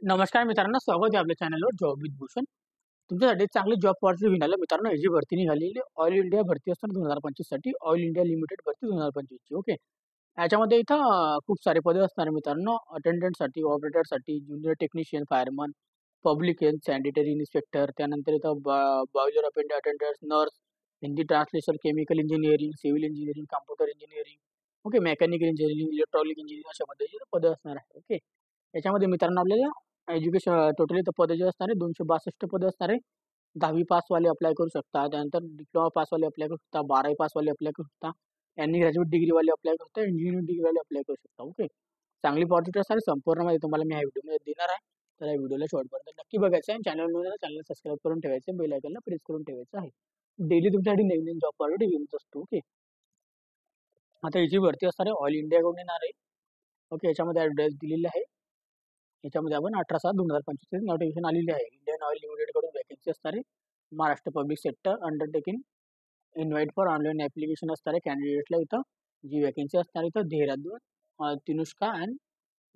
नमस्कार मित्रांनो, स्वागत आहे आपल्या चॅनलवर जॉब विथ भूषण. तुमच्यासाठी चांगली जॉब ऑपॉर्च्युनिटी घेऊन आलो मित्रांनो. ही जी भरती निघालेली ऑल इंडिया भरती असणार 2025 साठी, ऑल इंडिया लिमिटेड भरती 2025 ची. ओके. याच्यामध्ये इथं खूप सारे पदे असणार आहे मित्रांनो. अटेंडंटसाठी, ऑपरेटरसाठी, junior technician, fireman, public health, sanitary inspector, त्यानंतर इथं boiler attendants, nurse, Hindi translation, chemical engineering, civil engineering, computer engineering, okay, mechanical engineering, electronic engineering अशा पद्धतीचे पदं असणार आहे. ओके. याच्यामध्ये मित्रांनो आपल्याला एज्युकेशन टोटली तर पदं जे असणार आहे 262 पदं असणार आहे. 10वी पासवाले अप्लाय करू शकता. त्यानंतर डिप्लोमा पासवाले अप्लाय करू शकता. 12वी पासवाले अप्लाय करू शकता. यांनी ग्रॅज्युएट डिग्रीवाले अप्लाय करू शकता. इंजिनिअरिंग डिग्रीवाले अप्लाय करू शकता. ओके. चांगली ऑपॉर्च्युनिटी असणार आहे. संपूर्ण माहिती तुम्हाला मी ह्या व्हिडिओमध्ये देणार आहे. तर या व्हिडिओला शेवटपर्यंत नक्की बघायचं आहे. चॅनल सबस्क्राईब करून ठेवायचं, बेल आयकॉनला प्रेस करून ठेवायचं आहे. डेली तुमच्यासाठी नवीन जॉब ऑपॉर्च्युनिटी घेऊन असतो. ओके. आता ही जी भरती असणार आहे ऑल इंडियाकडून येणार आहे. ओके. याच्यामध्ये ॲड्रेस दिलेला आहे. याच्यामध्ये आपण 18/7/2025 नोटिफिकेशन आलेली आहे. इंडियन ऑइल लिमिटेड कडून वॅकन्सी असणार आहे. Maharashtra public sector undertaking invite for online application असणार आहे कॅन्डिडेटला. इथं जी वॅकन्सी असणार आहे इथं देहरादून, तिनुष्का अँड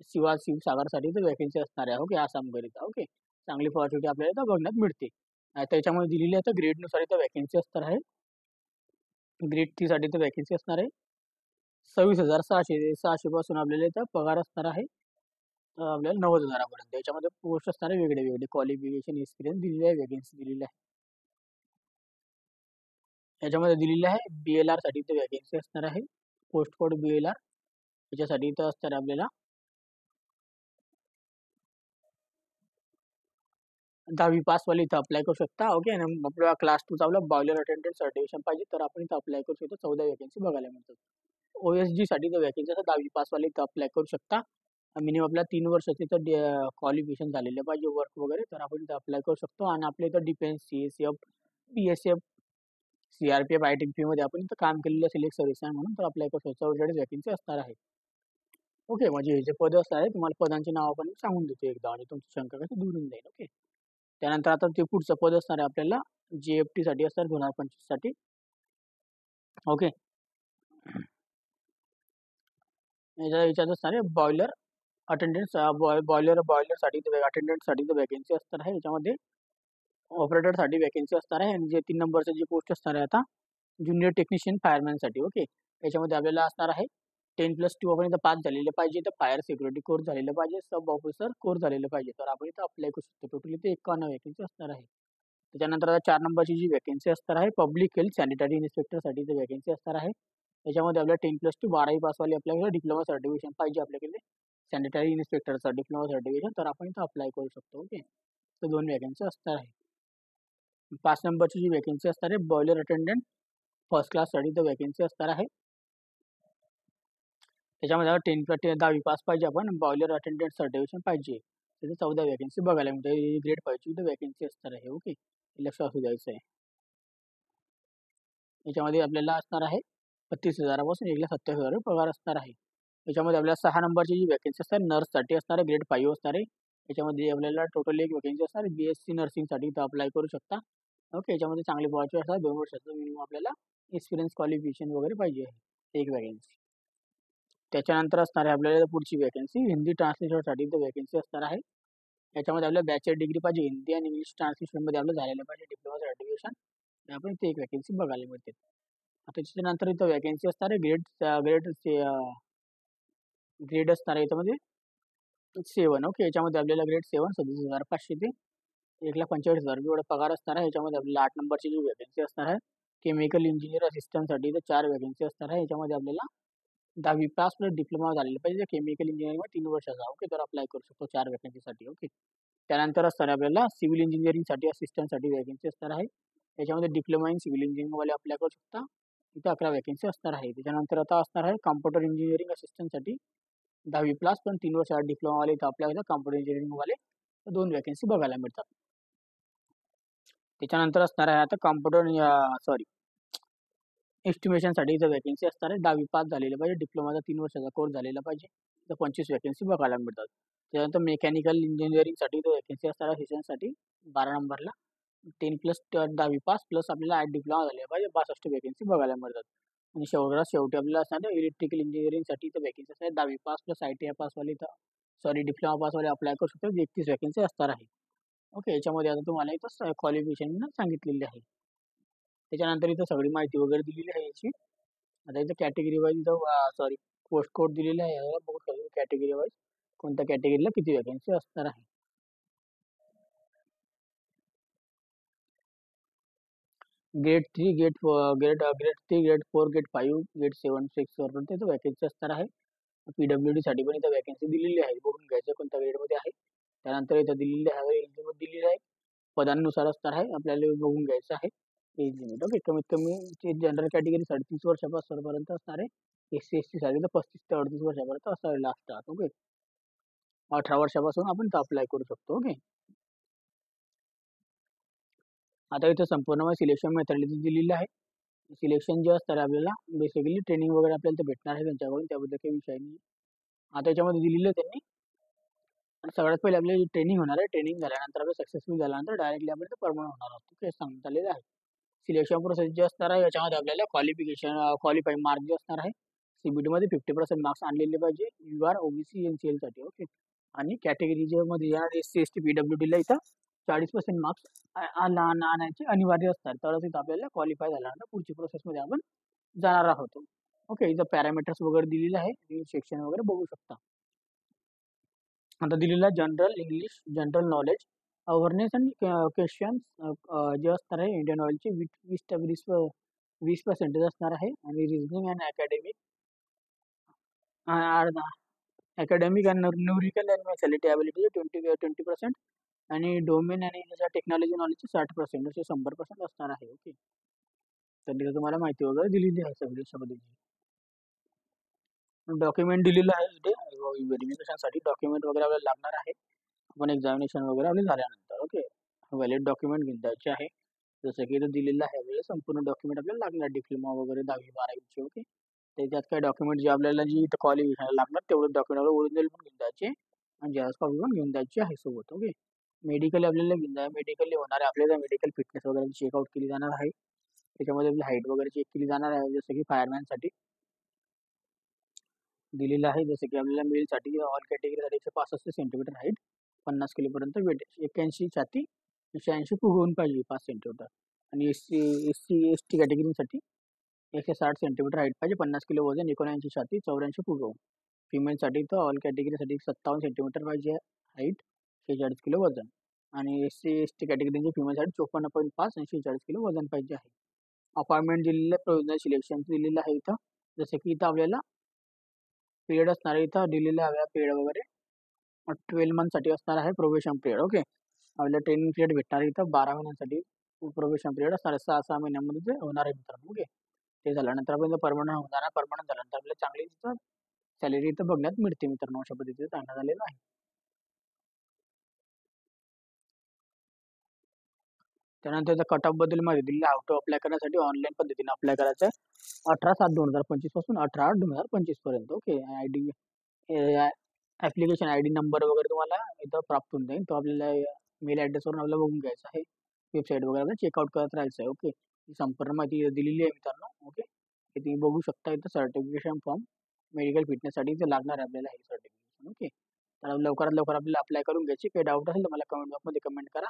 शिवसागरसाठी इथं वॅकन्सी असणार आहे. ओके. आसामकरिता. ओके. चांगली ऑपॉर्च्युनिटी आपल्याला इथं बघण्यात मिळते. त्याच्यामध्ये दिलेली आहे तर ग्रेडनुसार इथं वॅकन्सी असणार आहे. ग्रेड 3 साठी इथं वॅकन्सी असणार आहे. 26,600 पासून आपल्याला इथं पगार असणार आहे. आपल्याला 90,000 पर्यंत. याच्यामध्ये पोस्ट असणार आहे वेगळे वेगळे क्वालिफिकेशन, एक्सपिरियन्स दिलेली आहे, वॅकन्सी दिलेली आहे. याच्यामध्ये दिलेली आहे BLR साठी इथे वॅकन्सी असणार आहे. पोस्ट कोड BLR याच्यासाठी इथं असणार आहे आपल्याला 10वी पासवाले इथं अप्लाय करू शकता. ओके. आणि आपल्याला क्लास 2 चा आपला बॉयलर अटेंडंट सर्टिफिकेशन पाहिजे तर आपण इथं अप्लाय करू शकतो. 14 वॅकन्सी बघायला मिळतात. OSG साठी इथं वॅकन्सी असतात 10वी पासवाले इथं अप्लाय करू शकता. मिनिमम आपल्याला 3 वर्षाचं इथं क्वालिफिकेशन झालेलं पाहिजे वर्क वगैरे तर आपण इथं अप्लाय करू शकतो. आणि आपल्या इथं defence, CSF, BSF, CRPF, ITBP मध्ये आपण इथं काम केलेलं सिलेक्ट सर्व्हिस आहे म्हणून तर अप्लाय करू शकतो. 44 वॅकन्सी असणार आहे. ओके. म्हणजे हे जे पद असणार आहे तुम्हाला पदांची नावं पण सांगून देतो एकदा आणि तुमची शंका कशी दूर होऊन जाईल. ओके. त्यानंतर आता ते पुढचं पद असणार आहे आपल्याला JFT साठी असणार 2025 साठी. ओके. याच्यात असणार आहे बॉयलर अटेंडन्स, बॉयलर साठी अटेंडंट साठी वॅकन्सी असणार आहे. याच्यामध्ये ऑपरेटर साठी वॅकन्सी असणार आहे. आणि जे 3 नंबरची जी पोस्ट असणार आहे आता ज्युनियर टेक्निशियन फायरमॅन साठी. ओके. याच्यामध्ये आपल्याला असणार आहे 10+2 आपण इथं पास झालेलं पाहिजे. तर फायर सिक्युरिटी कोर्स झालेलं पाहिजे, सब ऑफिसर कोर्स झालेलं पाहिजे तर आपण इथं अप्लाय करू शकतो. टोटली इथे 51 वॅकन्सी असणार आहे. त्याच्यानंतर आता 4 नंबरची जी वॅकन्सी असणार आहे पब्लिक हेल्थ सॅनिटरी इन्स्पेक्टर साठी इथे वॅकन्सी असणार आहे. त्याच्यामध्ये आपल्याला 10+2 12वी पासवाले आपल्याकडे डिप्लोमा सर्टिफिकेशन पाहिजे आपल्याकडे सॅनिटरी इन्स्पेक्टरचा डिप्लोमा सर्टिफिकेशन तर आपण इथं अप्लाय करू शकतो. ओके. तर 2 वॅकन्सी असणार आहे. 5 नंबरची जी वॅकन्सी असणार आहे बॉयलर अटेंडंट फर्स्ट क्लास साठी तर वॅकन्सी असणार आहे. त्याच्यामध्ये 10वी पास पाहिजे आपण बॉयलर अटेंडंट सर्टिफिकेशन पाहिजे. तिथे 14 वॅकन्सी बघायला मिळते. ग्रेड 5 ची वॅकन्सी असणार आहे. ओके. लक्षात असू द्यायचं आहे. याच्यामध्ये आपल्याला असणार आहे 35,000 पासून 1,27,000 पगार असणार आहे. याच्यामध्ये आपल्याला 6 नंबरची जी वॅकन्सी असणार नर्ससाठी असणार आहे ग्रेड 5 असणार आहे. याच्यामध्ये आपल्याला टोटल एक वॅकन्सी असणार आहे BSc नर्सिंगसाठी इथं अप्लाय करू शकता. ओके. याच्यामध्ये चांगली पॉवर असणार 2 वर्षाचं मिनिमम आपल्याला एक्सपिरियन्स क्वालिफिकेशन वगैरे पाहिजे आहे. एक वॅकन्सी. त्याच्यानंतर असणार आहे आपल्याला पुढची वॅकन्सी हिंदी ट्रान्सलेशनसाठी इथं वॅकन्सी असणार आहे. याच्यामध्ये आपल्याला बॅचलर डिग्री पाहिजे हिंदी आणि इंग्लिश ट्रान्सलेशनमध्ये आपलं झालेलं पाहिजे डिप्लोमा सर्टिफिकेशन आपण इथे एक वॅकन्सी बघायला मिळते. त्याच्यानंतर इथं वॅकन्सी असणार आहे ग्रेड ग्रेड ग्रेड असणार आहे याच्यामध्ये 7. ओके. याच्यामध्ये आपल्याला ग्रेड 7 37,500 ते 1,45,000 एवढा पगार असणार आहे. याच्यामध्ये आपल्याला 8 नंबरची जी वॅकन्सी असणार आहे केमिकल इंजिनियर असिस्टंटसाठी इथं 4 वॅकन्सी असणार आहे. याच्यामध्ये आपल्याला 10वी पास प्लस डिप्लोमा झालेला पाहिजे केमिकल इंजिनिअरिंगमध्ये 3 वर्षाचा. ओके. तर अप्लाय करू शकतो 4 वॅकन्सीसाठी. ओके. त्यानंतर असणार आहे आपल्याला सिव्हिल इंजिनिअरिंगसाठी असिस्टंटसाठी वॅकन्सी असणार आहे. त्याच्यामध्ये डिप्लोमा इन सिव्हिल इंजिनिअरिंगवाले अप्लाय करू शकता. इथे 11 वॅकन्सी असणार आहे. त्याच्यानंतर आता असणार आहे कॉम्प्युटर इंजिनिअरिंग असिस्टंटसाठी 10वी प्लस पण 3 वर्षाचा डिप्लोमावाले इथं अप्लाय होतात कॉम्प्युटर इंजिनिअरिंगवाले 2 वॅकन्सी बघायला मिळतात. त्याच्यानंतर असणार आहे आता कॉम्प्युटर सॉरी एस्टिमेशनसाठी इथं वॅकन्सी असणार आहे 10वी पास झालेलं पाहिजे डिप्लोमाचा 3 वर्षाचा कोर्स झालेला पाहिजे तर 25 वॅकन्सी बघायला मिळतात. त्यानंतर मेकॅनिकल इंजिनिअरिंगसाठी इथं वॅकन्सी असणार आहे सेशनसाठी 12 नंबरला 10+10वी पास प्लस आपल्याला डिप्लोमा झालेला पाहिजे 62 वॅकन्सी बघायला मिळतात. आणि शेवटी आपल्याला असणार आहे इलेक्ट्रिकल इंजिनिअरिंगसाठी इथं वॅकन्सी असणार 10वी पास प्लस ITI पासवाले इथं सॉरी डिप्लोमा पासवाले अप्लाय करू शकतात. 31 वॅकन्सी असणार आहे. ओके. याच्यामध्ये आता तुम्हाला इथं क्वालिफिकेशन सांगितलेली आहे. त्याच्यानंतर इथं सगळी माहिती वगैरे दिलेली आहे याची. आता इथं कॅटेगरी वाईज इथं सॉरी पोस्ट कोड दिलेला आहे. याला बघू शकतो कॅटेगरी वाईज कोणत्या कॅटेगरीला किती वॅकन्सी असणार आहे. Grade 3, grade 3, grade 4, grade 5, grade 7, 6 वरपर्यंत इथं वॅकन्सी असणार आहे. PWD साठी पण इथं वॅकन्सी दिलेली आहे. बघून घ्यायचं कोणत्या ग्रेडमध्ये आहे. त्यानंतर इथं दिलेली आहे एज लिमिट दिलेली आहे. पदांनुसार असणार आहे. आपल्याला बघून घ्यायचं आहे एज लिमिट. ओके. कमीत कमी जनरल कॅटेगरी 30.5 वर्षापर्यंत असणार आहे. SC/ST साठी तर 35 ते 38 वर्षापर्यंत असणार लास्ट. ओके. 18 वर्षापासून आपण अप्लाय करू शकतो. ओके. आता इथं संपूर्ण सिलेक्शन मेथड दिलेलं आहे. सिलेक्शन जे असतं आपल्याला बेसिकली ट्रेनिंग वगैरे आपल्याला ते भेटणार आहे त्यांच्याकडून, त्याबद्दल काही विषय नाही. आता याच्यामध्ये दिलेलं आहे त्यांनी. आणि सगळ्यात पहिले आपली ट्रेनिंग होणार आहे. ट्रेनिंग झाल्यानंतर आपलं सक्सेसफुल झाल्यानंतर डायरेक्टली आपण परमनंट होणार आहोत. हे सांगण्यात आलेलं आहे. सिलेक्शन प्रोसेस जे असणार आहे याच्यामध्ये आपल्याला क्वालिफाईंग मार्क जे असणार आहे CBT मध्ये 50% मार्क्स आणलेले पाहिजे. UR, OBC, NCL साठी. ओके. आणि कॅटेगरी जे मध्ये येणार SC/ST, PWD ला इथं 40% मार्क्स आणायचे अनिवार्य असतात. तरच इथं आपल्याला क्वालिफाय झाल्यानंतर पुढची प्रोसेसमध्ये आपण जाणार आहोत. ओके. इथं पॅरामीटर्स वगैरे दिलेले आहे. सेक्शन वगैरे बघू शकता. आता दिलेला general English, general knowledge, awareness and questions जे असणार आहे इंडियन ऑइलचे 20% असणार आहे. आणि reasoning and academic and numerical and mentality ability 20% आणि डोमेन आणि टेक्नॉलॉजी नॉलेजचे 60% असे 100% असणार आहे. ओके. तर तिथे तुम्हाला माहिती वगैरे दिलेली आहे सगळी याच्यामध्ये. डॉक्युमेंट दिलेलं आहे इथे व्हेरिफिकेशनसाठी डॉक्युमेंट वगैरे आपल्याला लागणार आहे. आपण एक्झामिनेशन वगैरे आपले झाल्यानंतर. ओके. व्हॅलिड डॉक्युमेंट घेऊन द्यायचे आहे. जसं की इथं दिलेलं आहे आपल्याला संपूर्ण डॉक्युमेंट आपल्याला लागणार डिप्लोमा वगैरे 10वी 12वीचे. ओके. त्याच्यात काही डॉक्युमेंट जे आपल्याला जी इथं क्वालिफिकेशन लागणार तेवढे डॉक्युमेंट ओरिजिनल पण घेऊन द्यायचे आणि जेरॉक्स कॉपी पण घेऊन द्यायची आहे सोबत. ओके. मेडिकल आपल्याला घेऊन द्या. मेडिकली होणार आहे आपल्याला मेडिकल फिटनेस वगैरे चेकआउट केली जाणार आहे. त्याच्यामध्ये आपली हाईट वगैरे चेक केली जाणार आहे जसं की फायरमॅनसाठी दिलेलं आहे. जसं की आपल्याला मेलसाठी ऑल कॅटेगरीसाठी 165 सेंटीमीटर हाईट, 50 किलोपर्यंत वेट, 81 छाती, 180 फुगवून पाहिजे 5 सेंटीमीटर. आणि SC/ST कॅटेगरीसाठी 160 सेंटीमीटर हाईट पाहिजे, 50 किलो वजन, 79 छाती, 84 फुगवून. फिमेलसाठी तर ऑल कॅटेगरीसाठी 57 सेंटीमीटर पाहिजे हाईट, 46 किलो वजन. आणि SC/ST कॅटेगरीचे फिमेलसाठी 54.5 आणि 46 किलो वजन पाहिजे आहे. अपॉइंटमेंट दिलेलं आहे, प्रोव्हिजनल सिलेक्शन दिलेलं आहे इथं. जसं की इथं आपल्याला पिरियड असणार आहे इथं दिलेलं आहे पिरियड वगैरे 12 मंथसाठी असणार आहे प्रोबेशन पिरियड. ओके. आपल्याला ट्रेनिंग पिरियड भेटणार आहे इथं 12 महिन्यांसाठी प्रोबेशन पिरियड असणार आहे. 6 महिन्यामध्ये ते होणार आहे मित्रांनो. ओके. ते झाल्यानंतर आपण परमनंट होणार आहे. परमनंट झाल्यानंतर आपल्याला चांगली सॅलरी इथं बघण्यात मिळते मित्रांनो. अशा पद्धतीने सांगण्यात आलेलं आहे. त्यानंतर त्या कट ऑफ बद्दल माहिती दिली. हाऊ टू अप्लाय करण्यासाठी ऑनलाईन पद्धतीने अप्लाय करायचं आहे. 18/7/2025 पासून 18/8/2025 पर्यंत. Okay. ID application ID number वगैरे तुम्हाला इथं प्राप्त होऊन जाईल. तो आपल्याला मेल ॲड्रेसवरून आपल्याला बघून घ्यायचा आहे. वेबसाईट वगैरे आपल्याला चेकआउट करत राहायचं आहे. ओके. ही संपूर्ण माहिती दिलेली आहे मित्रांनो. ओके. हे तुम्ही बघू शकता इथं सर्टिफिकेशन फॉर्म मेडिकल फिटनेससाठी इथं लागणार आहे आपल्याला हे सर्टिफिकेशन. ओके. तर लवकरात लवकर आपल्याला अप्लाय करून घ्यायची. काही डाऊट असेल तर मला कमेंट बॉक्समध्ये कमेंट करा.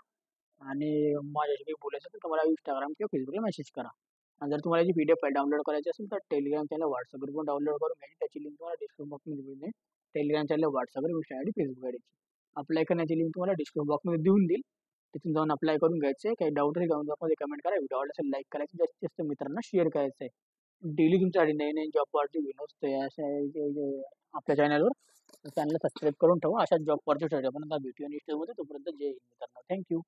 आणि माझ्याशी काही बोलायचं तर तुम्हाला Instagram किंवा Facebookला मेसेज करा. आणि जर तुम्हाला याची PDF फाईल डाउनलोड करायची असेल तर टेलिग्राम चॅनल, WhatsApp ग्रुपवर डाउनलोड करून घ्यायची. त्याची लिंक तुम्हाला डिस्क्रिप्शन बॉक्समध्ये मिळेल. Telegram channel, WhatsApp group, Insta ID, Facebook ID ची. अप्लाय करण्याची लिंक तुम्हाला डिस्क्रिप्शन बॉक्समध्ये देऊन देईल. तिथून जाऊन अप्लाय करून घ्यायचं आहे. काही डाऊट असेल कमेंट बॉक्समध्ये कमेंट करा. व्हिडिओ आवडला असेल लाईक करायचं, जास्तीत जास्त मित्रांना शेअर करायचं आहे. डेली तुमच्यासाठी नवीन जॉब व्हिडिओज आपल्या चॅनलला सबस्क्राईब करून ठेवा. अशा जॉब ऑपॉर्च्युनिटी आपण भेटूया नेक्स्ट व्हिडिओमध्ये. तोपर्यंत जय हिंद मित्रांनो. थँक्यू.